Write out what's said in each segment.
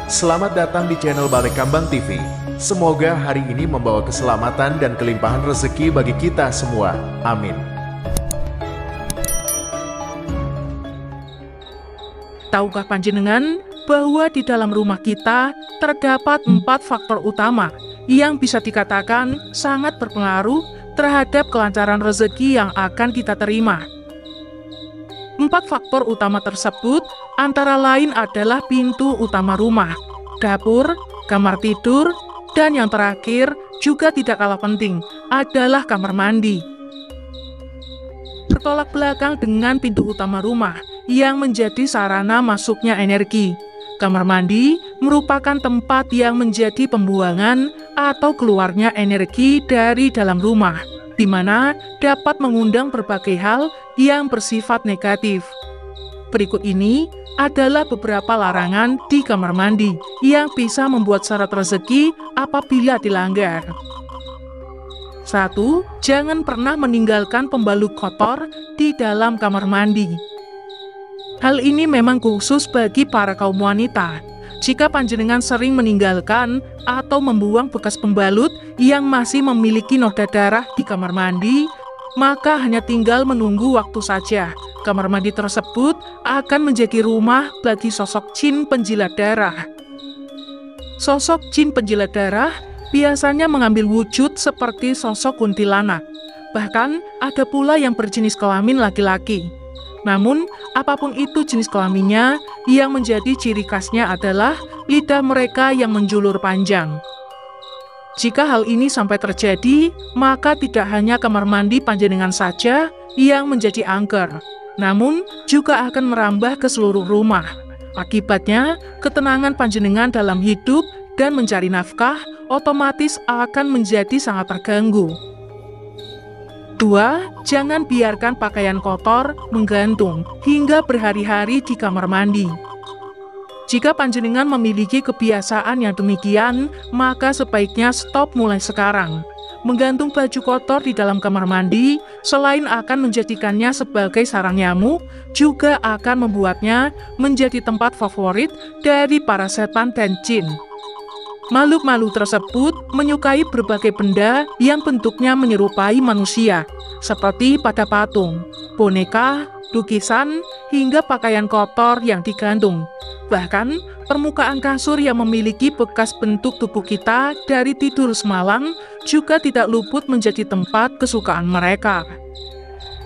Selamat datang di channel Balik Kambang TV. Semoga hari ini membawa keselamatan dan kelimpahan rezeki bagi kita semua. Amin. Tahukah panjenengan bahwa di dalam rumah kita terdapat 4 faktor utama yang bisa dikatakan sangat berpengaruh terhadap kelancaran rezeki yang akan kita terima. 4 faktor utama tersebut antara lain adalah pintu utama rumah, dapur, kamar tidur, dan yang terakhir juga tidak kalah penting adalah kamar mandi. Bertolak belakang dengan pintu utama rumah yang menjadi sarana masuknya energi. Kamar mandi merupakan tempat yang menjadi pembuangan atau keluarnya energi dari dalam rumah, di mana dapat mengundang berbagai hal yang bersifat negatif. Berikut ini adalah beberapa larangan di kamar mandi yang bisa membuat syarat rezeki apabila dilanggar. 1. Jangan pernah meninggalkan pembalut kotor di dalam kamar mandi. Hal ini memang khusus bagi para kaum wanita. Jika panjenengan sering meninggalkan atau membuang bekas pembalut yang masih memiliki noda darah di kamar mandi, maka hanya tinggal menunggu waktu saja. Kamar mandi tersebut akan menjadi rumah bagi sosok jin penjilat darah. Sosok jin penjilat darah biasanya mengambil wujud seperti sosok kuntilanak. Bahkan ada pula yang berjenis kelamin laki-laki. Namun, apapun itu jenis kelaminnya, yang menjadi ciri khasnya adalah lidah mereka yang menjulur panjang. Jika hal ini sampai terjadi, maka tidak hanya kamar mandi panjenengan saja yang menjadi angker, namun juga akan merambah ke seluruh rumah. Akibatnya, ketenangan panjenengan dalam hidup dan mencari nafkah otomatis akan menjadi sangat terganggu. 2. Jangan biarkan pakaian kotor menggantung hingga berhari-hari di kamar mandi. Jika panjenengan memiliki kebiasaan yang demikian, maka sebaiknya stop mulai sekarang. Menggantung baju kotor di dalam kamar mandi, selain akan menjadikannya sebagai sarang nyamuk, juga akan membuatnya menjadi tempat favorit dari para setan dan jin. Makhluk-makhluk tersebut menyukai berbagai benda yang bentuknya menyerupai manusia, seperti pada patung, boneka, lukisan, hingga pakaian kotor yang digantung. Bahkan, permukaan kasur yang memiliki bekas bentuk tubuh kita dari tidur semalam juga tidak luput menjadi tempat kesukaan mereka.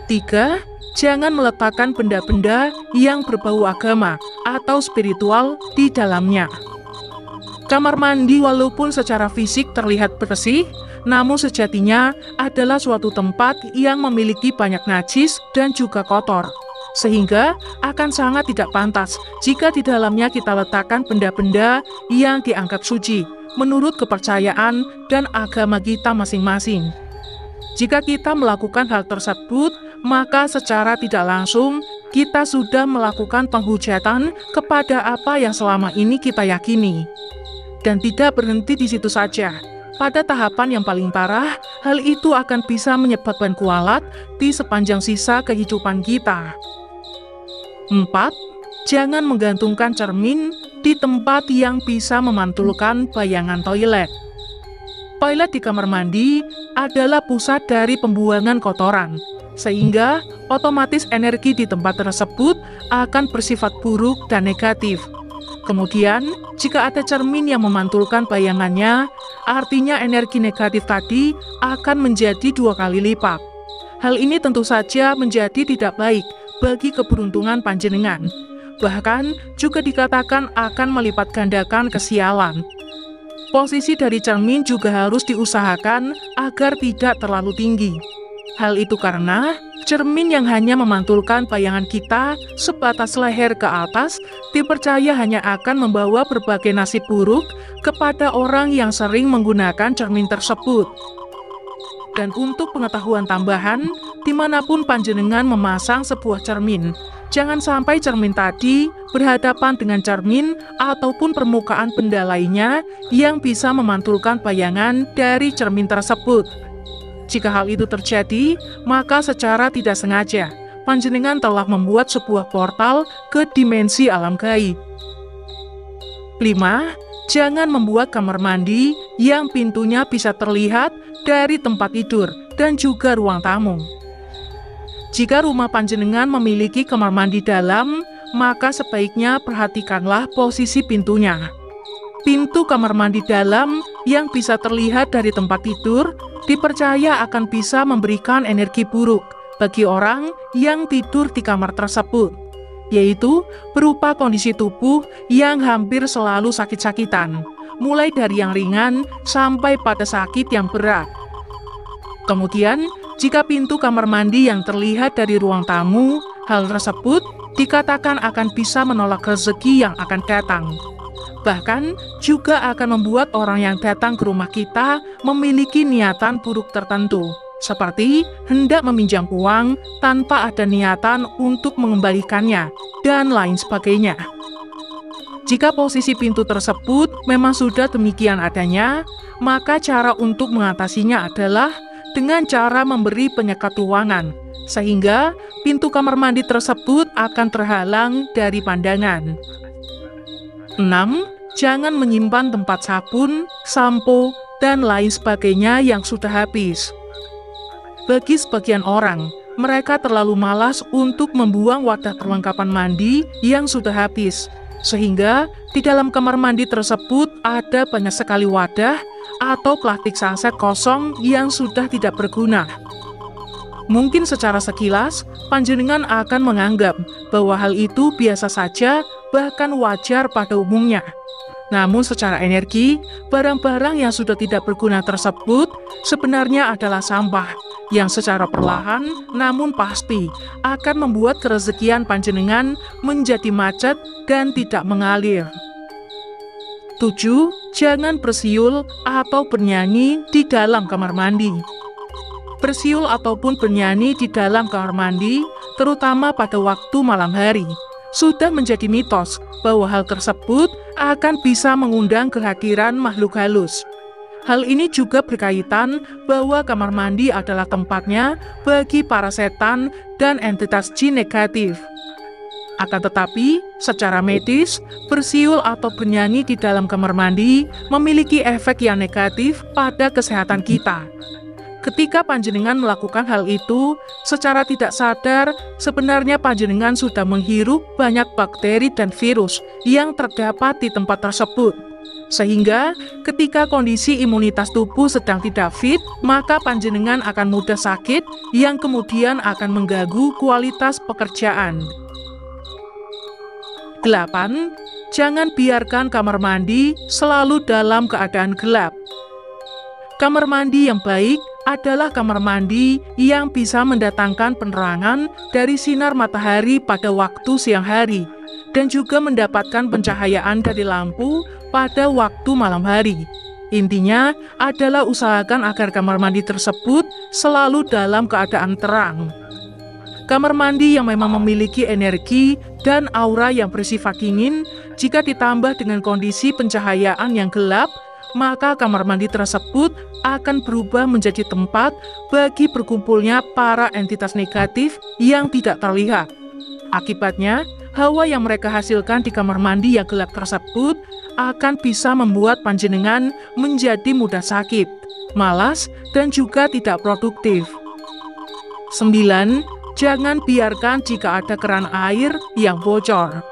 3. Jangan meletakkan benda-benda yang berbau agama atau spiritual di dalamnya. Kamar mandi walaupun secara fisik terlihat bersih, namun sejatinya adalah suatu tempat yang memiliki banyak najis dan juga kotor. Sehingga akan sangat tidak pantas jika di dalamnya kita letakkan benda-benda yang dianggap suci, menurut kepercayaan dan agama kita masing-masing. Jika kita melakukan hal tersebut, maka secara tidak langsung kita sudah melakukan penghujatan kepada apa yang selama ini kita yakini. Dan tidak berhenti di situ saja. Pada tahapan yang paling parah, hal itu akan bisa menyebabkan kualat di sepanjang sisa kehidupan kita. 4. Jangan menggantungkan cermin di tempat yang bisa memantulkan bayangan toilet. Toilet di kamar mandi adalah pusat dari pembuangan kotoran, sehingga otomatis energi di tempat tersebut akan bersifat buruk dan negatif. Kemudian, jika ada cermin yang memantulkan bayangannya, artinya energi negatif tadi akan menjadi 2 kali lipat. Hal ini tentu saja menjadi tidak baik bagi keberuntungan panjenengan. Bahkan, juga dikatakan akan melipat gandakan kesialan. Posisi dari cermin juga harus diusahakan agar tidak terlalu tinggi. Hal itu karena cermin yang hanya memantulkan bayangan kita sebatas leher ke atas dipercaya hanya akan membawa berbagai nasib buruk kepada orang yang sering menggunakan cermin tersebut. Dan untuk pengetahuan tambahan, dimanapun panjenengan memasang sebuah cermin, jangan sampai cermin tadi berhadapan dengan cermin ataupun permukaan benda lainnya yang bisa memantulkan bayangan dari cermin tersebut. Jika hal itu terjadi, maka secara tidak sengaja, panjenengan telah membuat sebuah portal ke dimensi alam gaib. 5. Jangan membuat kamar mandi yang pintunya bisa terlihat dari tempat tidur dan juga ruang tamu. Jika rumah panjenengan memiliki kamar mandi dalam, maka sebaiknya perhatikanlah posisi pintunya. Pintu kamar mandi dalam yang bisa terlihat dari tempat tidur dipercaya akan bisa memberikan energi buruk bagi orang yang tidur di kamar tersebut, yaitu berupa kondisi tubuh yang hampir selalu sakit-sakitan, mulai dari yang ringan sampai pada sakit yang berat. Kemudian, jika pintu kamar mandi yang terlihat dari ruang tamu, hal tersebut dikatakan akan bisa menolak rezeki yang akan datang. Bahkan, juga akan membuat orang yang datang ke rumah kita memiliki niatan buruk tertentu, seperti hendak meminjam uang tanpa ada niatan untuk mengembalikannya, dan lain sebagainya. Jika posisi pintu tersebut memang sudah demikian adanya, maka cara untuk mengatasinya adalah dengan cara memberi penyekat ruangan, sehingga pintu kamar mandi tersebut akan terhalang dari pandangan. 6. Jangan menyimpan tempat sabun, sampo, dan lain sebagainya yang sudah habis. Bagi sebagian orang, mereka terlalu malas untuk membuang wadah perlengkapan mandi yang sudah habis, sehingga di dalam kamar mandi tersebut ada banyak sekali wadah atau plastik saset kosong yang sudah tidak berguna. Mungkin secara sekilas, panjenengan akan menganggap bahwa hal itu biasa saja, bahkan wajar pada umumnya. Namun secara energi, barang-barang yang sudah tidak berguna tersebut sebenarnya adalah sampah, yang secara perlahan namun pasti akan membuat kerezekian panjenengan menjadi macet dan tidak mengalir. 7. Jangan bersiul atau bernyanyi di dalam kamar mandi. Bersiul ataupun bernyanyi di dalam kamar mandi, terutama pada waktu malam hari, sudah menjadi mitos bahwa hal tersebut akan bisa mengundang kehadiran makhluk halus. Hal ini juga berkaitan bahwa kamar mandi adalah tempatnya bagi para setan dan entitas jin negatif. Akan tetapi, secara medis, bersiul atau bernyanyi di dalam kamar mandi memiliki efek yang negatif pada kesehatan kita. Ketika panjenengan melakukan hal itu, secara tidak sadar, sebenarnya panjenengan sudah menghirup banyak bakteri dan virus yang terdapat di tempat tersebut. Sehingga, ketika kondisi imunitas tubuh sedang tidak fit, maka panjenengan akan mudah sakit yang kemudian akan mengganggu kualitas pekerjaan. 8. Jangan biarkan kamar mandi selalu dalam keadaan gelap. Kamar mandi yang baik adalah kamar mandi yang bisa mendatangkan penerangan dari sinar matahari pada waktu siang hari, dan juga mendapatkan pencahayaan dari lampu pada waktu malam hari. Intinya adalah usahakan agar kamar mandi tersebut selalu dalam keadaan terang. Kamar mandi yang memang memiliki energi dan aura yang bersifat dingin, jika ditambah dengan kondisi pencahayaan yang gelap, maka kamar mandi tersebut akan berubah menjadi tempat bagi berkumpulnya para entitas negatif yang tidak terlihat. Akibatnya, hawa yang mereka hasilkan di kamar mandi yang gelap tersebut akan bisa membuat panjenengan menjadi mudah sakit, malas, dan juga tidak produktif. 9. Jangan biarkan jika ada keran air yang bocor.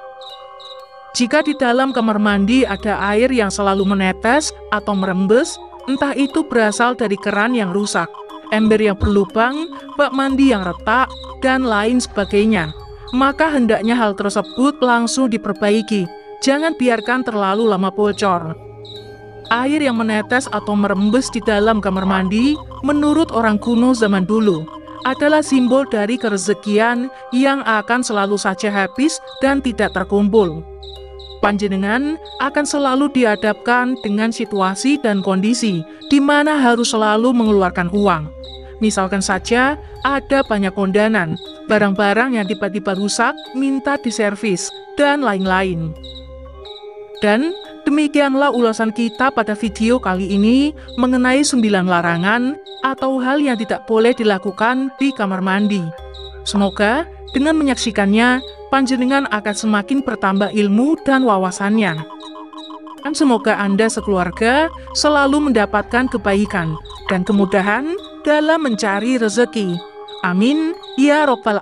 Jika di dalam kamar mandi ada air yang selalu menetes atau merembes, entah itu berasal dari keran yang rusak, ember yang berlubang, bak mandi yang retak, dan lain sebagainya, maka hendaknya hal tersebut langsung diperbaiki. Jangan biarkan terlalu lama bocor. Air yang menetes atau merembes di dalam kamar mandi, menurut orang kuno zaman dulu, adalah simbol dari kerezekian yang akan selalu saja habis dan tidak terkumpul. Panjenengan akan selalu dihadapkan dengan situasi dan kondisi di mana harus selalu mengeluarkan uang. Misalkan saja ada banyak kondanan, barang-barang yang tiba-tiba rusak, minta diservis, dan lain-lain. Dan demikianlah ulasan kita pada video kali ini mengenai 9 larangan atau hal yang tidak boleh dilakukan di kamar mandi. Semoga dengan menyaksikannya, panjenengan akan semakin bertambah ilmu dan wawasannya. Dan semoga Anda sekeluarga selalu mendapatkan kebaikan dan kemudahan dalam mencari rezeki. Amin, ya Rabbal